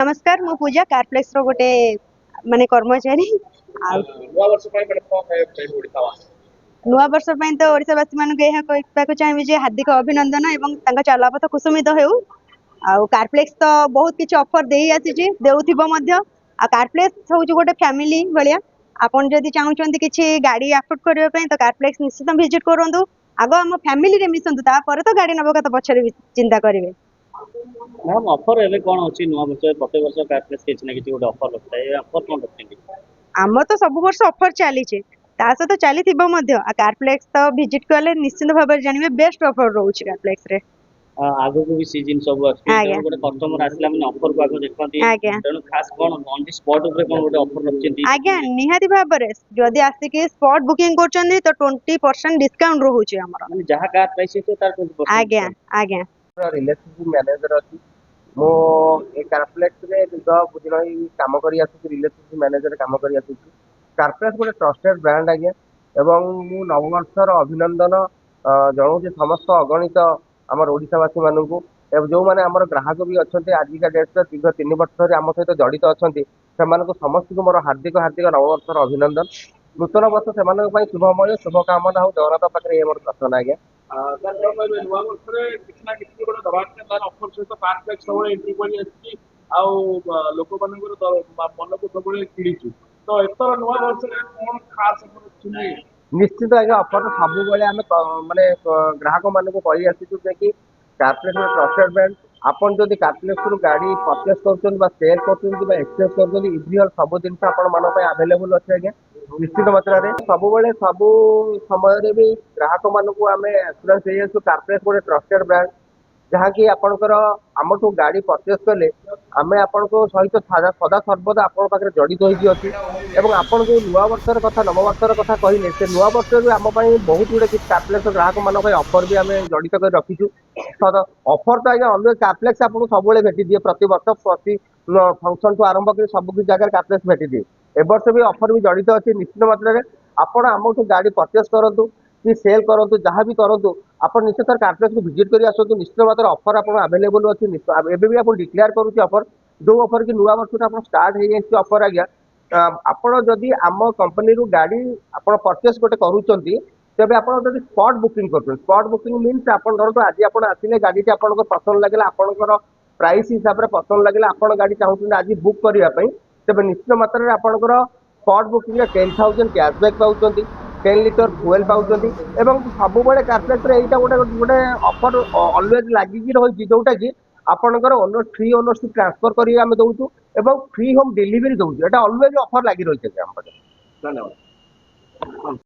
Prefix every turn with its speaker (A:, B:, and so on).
A: नमस्कार मु पूजा कारप्लेक्स रो गोटे माने कर्मचारी आ नुआ वर्ष तो ओडिशावासी मानक यह कहवाक चाहिए जे हार्दिक अभिनंदन एवं तांका चलापथ कुसुमित हेउ आ कारप्लेक्स तो बहुत किछि ऑफर देई आसी देउथिबो मध्य आ कारप्लेक्स हौ गोटे फैमिली भलिया आपन जदि चाहुचंती किछि गाड़ी अफोर्ड करियो पय तो कारप्लेक्स निश्चित विजिट करंतु आगो हम फैमिली रे मिसंतु ता परे तो गाड़ी नबो कत पछरे चिंता करिवे।
B: मैम ऑफर एले कौन अच्छी नुआ वर्ष प्रत्येक वर्ष कारप्लेक्स किसी ना किसी गोटे ऑफर रखता है ऑफर कौन रखते
A: आम तो सब वर्ष ऑफर चली ता सहित चली कारप्लेक्स तो विजिट कले निश्चित भाव जानवे बेस्ट ऑफर रोचे कारप्लेक्स रे
B: आगो को भी सीजन सब आछी तेणु गोटे कस्टमर आसला माने ऑफर को आगो देखंती तेणु खास कोन ऑन द स्पॉट ऊपर कोन गोटे ऑफर रखचंती
A: आज्ञा निहाती भाव रे जदी आसिके स्पॉट बुकिंग करचंदी तो 20% डिस्काउंट रहउची हमर
B: माने जहा कार प्राइस है तार 20%
A: आज्ञा आज्ञा
C: रिलेशनशिप मैनेजर अछि मो ए कारप्लेक्स रे दीर्घ बुझिरही काम करी आसुची रिलेशनशिप मैनेजर काम करी आसुची कारप्लेक्स गोटे ट्रस्टेड ब्रांड आज्ञा एवं मु नववर्षर अभिनंदन जनाऊँ समस्त अगणित आम ओडावासी मानू जो मैंने आम ग्राहक भी अच्छा आजिका डेट्रे दीर्घ 3 वर्ष आम सहित जड़ित अच्छा से समस्त को मोर हार्दिक हार्दिक नववर्षर अभिनंदन नूतन वर्ष से शुभमय शुभकामना हो जगन्नाथ पाखे ये मोर प्रार्थना आज्ञा
D: लोक मन को सब किड़ीचु तो एथर नुआ वर्ष कौन खास
C: निश्चित आज्ञा अफर सब माने ग्राहक मान को कही आसीचु कि कारप्लेक्स ट्रस्टेड ब्रांड आपन जदि कारप्लेक्स गाड़ी परचेस कर सेल कर एक्सचेंज कर इजिली सब जिन आवेलेबल अच्छे आज्ञा निश्चित मात्रा सब सब समय भी ग्राहक मान को आम एसुरांस दे कारप्लेक्स गोटे ट्रस्टेड ब्रांड जहाँकि आपणकर आमठू गाड़ी परचेस कले आम आपण सहित सदा सर्वदा आपण पाखे जड़ित होती आपन जो नुआ वर्षर कथा नववर्षर कथा कहले से नुआ वर्ष भी आम बहुत गुड़े किसी कारप्लेक्स ग्राहक मान ऑफर भी आम जड़ित कर रखीचु ऑफर तो आज्ञा अन्य कारप्लेक्स आपको सब भेटी दिए प्रति वर्ष प्रति फंक्शन ठू आरंभ कर सब किसी जगह कारप्लेक्स भेटी दिए ए वर्ष भी ऑफर भी जड़ित अच्छी निश्चित मात्रा आपड़ आमठू गाड़ी परचेस करूँ कि सेल करूँ जहाँ भी करूँ आप निश्चित कारप्लेक्स को विजिट कर आसतु निश्चित मात्रा ऑफर आप आवेलेबल अच्छी एवं भी आप डिक्लेयर करुच्चे ऑफर जो ऑफर कि नुआ वर्ष आप स्टार्ट हो जाए ऑफर आज्ञा आपड़ जदि आम कंपनी गाड़ी आप परचेस गोटे करुँच तेज आप स्पॉट बुकिंग कर स्पॉट बुकिंग मीन्स आप धरत आज आप आसिले गाड़ी आपको पसंद लगे आपंकर प्राइस हिसाब से पसंद लगे आप गाड़ी चाहते आज बुक करने तेज निश्चित मात्रा आपंकर स्पॉट बुकिंग 10,000 कैशबैक पाँच 10 लिटर फुएल पाँच सब कारप्लेक्स यहाँ गोटे गोटे ऑफर अलवेज लगिकी रही जोटा कि आपंकर ओनर फ्री ओनरशिप ट्रांसफर करें दौचु और फ्री होम डिलीवरी दौचु यहाँ अलवेज ऑफर लगी रही है। धन्यवाद।